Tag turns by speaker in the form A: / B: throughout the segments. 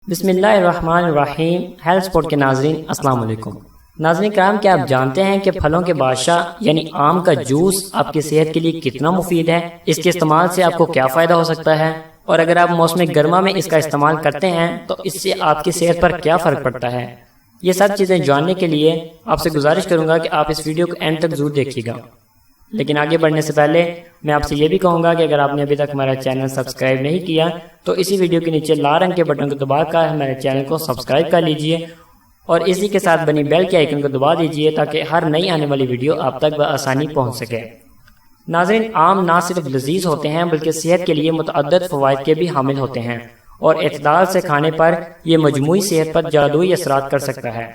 A: بسم اللہ الرحمن الرحیم۔ ہیلتھ سپورٹ کے ناظرین السلام علیکم۔ ناظرین کرام، کیا آپ جانتے ہیں کہ پھلوں کے بادشاہ یعنی آم کا جوس آپ کی صحت کے لیے کتنا مفید ہے؟ اس کے استعمال سے آپ کو کیا فائدہ ہو سکتا ہے؟ اور اگر آپ موسم گرما میں اس کا استعمال کرتے ہیں تو اس سے آپ کی صحت پر کیا فرق پڑتا ہے؟ یہ سب چیزیں جاننے کے لیے آپ سے گزارش کروں گا کہ آپ اس ویڈیو کو اینڈ تک ضرور دیکھیے گا۔ لیکن آگے بڑھنے سے پہلے میں آپ سے یہ بھی کہوں گا کہ اگر آپ نے ابھی تک ہمارا چینل سبسکرائب نہیں کیا تو اسی ویڈیو کے نیچے لال رنگ کے بٹن کو دبا کر ہمارے چینل کو سبسکرائب کر لیجئے اور اسی کے ساتھ بنی بیل کے آئیکن کو دبا دیجئے تاکہ ہر نئی آنے والی ویڈیو آپ تک بآسانی پہنچ سکے۔ ناظرین، آم نہ صرف لذیذ ہوتے ہیں بلکہ صحت کے لیے متعدد فوائد کے بھی حامل ہوتے ہیں، اور اعتدال سے کھانے پر یہ مجموعی صحت پر جادوئی اثرات کر سکتا ہے۔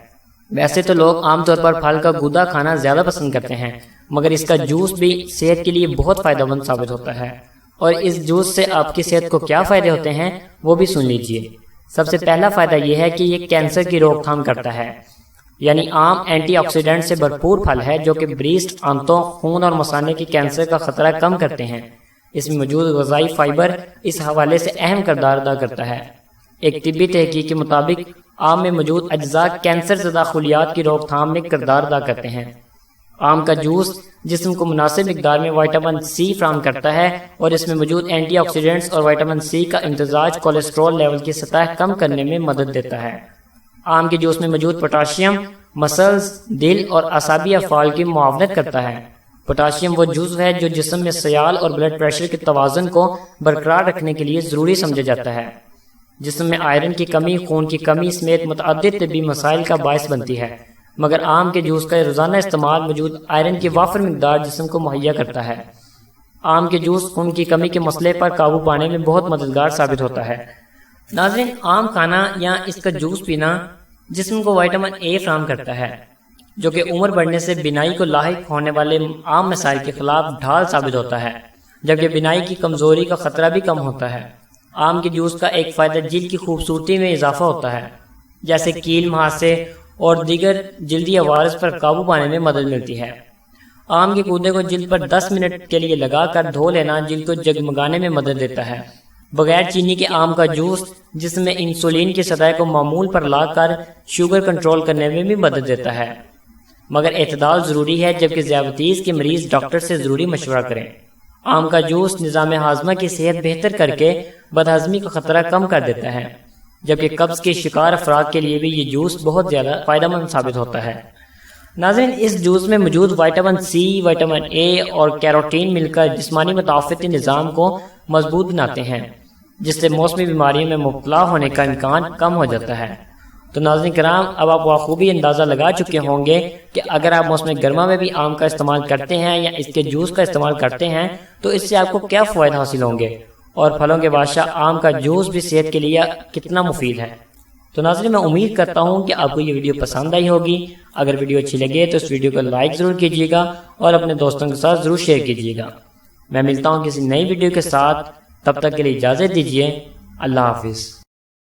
A: ویسے تو لوگ عام طور پر پھل کا گودا کھانا زیادہ پسند کرتے ہیں، مگر اس کا جوس بھی صحت کے لیے بہت فائدہ مند ثابت ہوتا ہے۔ اور اس جوس سے آپ کی صحت کو کیا فائدے ہوتے ہیں وہ بھی سن لیجئے۔ سب سے پہلا فائدہ یہ ہے کہ یہ کینسر کی روک تھام کرتا ہے، یعنی آم اینٹی آکسیڈنٹ سے بھرپور پھل ہے جو کہ بریسٹ، آنتوں، خون اور مثانے کے کینسر کا خطرہ کم کرتے ہیں۔ اس میں موجود غذائی فائبر اس حوالے سے اہم کردار ادا کرتا ہے۔ ایک طبی تحقیق کے مطابق آم میں موجود اجزاء کینسر زدہ خلیات کی روک تھام میں کردار ادا کرتے ہیں۔ آم کا جوس جسم کو مناسب مقدار میں وٹامن سی فراہم کرتا ہے، اور اس میں موجود اینٹی آکسیڈنٹس اور وٹامن سی کا امتزاج کولیسٹرول لیول کی سطح کم کرنے میں مدد دیتا ہے۔ آم کے جوس میں موجود پوٹاشیم مسلز، دل اور اعصابی افعال کی معاونت کرتا ہے۔ پوٹاشیم وہ جزو ہے جو جسم میں سیال اور بلڈ پریشر کے توازن کو برقرار رکھنے کے لیے ضروری سمجھا جاتا ہے۔ جسم میں آئرن کی کمی، خون کی کمی سمیت متعدد طبی مسائل کا باعث بنتی ہے، مگر آم کے جوس کا روزانہ استعمال موجود آئرن کی وافر مقدار جسم کو مہیا کرتا ہے۔ آم کے جوس خون کی کمی کے مسئلے پر قابو پانے میں بہت مددگار ثابت ہوتا ہے۔ ناظرین، آم کھانا یا اس کا جوس پینا جسم کو وٹامن اے فراہم کرتا ہے، جو کہ عمر بڑھنے سے بینائی کو لاحق ہونے والے عام مسائل کے خلاف ڈھال ثابت ہوتا ہے، جبکہ بینائی کی کمزوری کا خطرہ بھی کم ہوتا ہے۔ آم کے جوس کا ایک فائدہ جلد کی خوبصورتی میں اضافہ ہوتا ہے، جیسے کیل، مہاسے اور دیگر جلدی عوارض پر قابو پانے میں مدد ملتی ہے۔ آم کے گودے کو جلد پر 10 منٹ کے لیے لگا کر دھو لینا جلد کو جگمگانے میں مدد دیتا ہے۔ بغیر چینی کے آم کا جوس جسم میں انسولین کی سطح کو معمول پر لا کر شوگر کنٹرول کرنے میں بھی مدد دیتا ہے، مگر اعتدال ضروری ہے، جبکہ ذیابیطیز کے مریض ڈاکٹر سے ضروری مشورہ کریں۔ آم کا جوس نظام ہاضمہ کی صحت بہتر کر کے بدہضمی کا خطرہ کم کر دیتا ہے، جبکہ قبض کے شکار افراد کے لیے بھی یہ جوس بہت زیادہ فائدہ مند ثابت ہوتا ہے۔ ناظرین، اس جوس میں موجود وٹامن سی، وٹامن اے اور کیروٹین مل کر جسمانی مدافعتی نظام کو مضبوط بناتے ہیں، جس سے موسمی بیماریوں میں مبتلا ہونے کا امکان کم ہو جاتا ہے۔ تو ناظرین کرام، اب آپ بخوبی اندازہ لگا چکے ہوں گے کہ اگر آپ موسم گرما میں بھی آم کا استعمال کرتے ہیں یا اس کے جوس کا استعمال کرتے ہیں تو اس سے آپ کو کیا فوائد حاصل ہوں گے، اور پھلوں کے بادشاہ آم کا جوس بھی صحت کے لیے کتنا مفید ہے۔ تو ناظرین، میں امید کرتا ہوں کہ آپ کو یہ ویڈیو پسند آئی ہوگی۔ اگر ویڈیو اچھی لگے تو اس ویڈیو کو لائک ضرور کیجیے گا اور اپنے دوستوں کے ساتھ ضرور شیئر کیجیے گا۔ میں ملتا ہوں کسی نئی ویڈیو کے ساتھ، تب تک کے لیے اجازت دیجیے۔ اللہ حافظ۔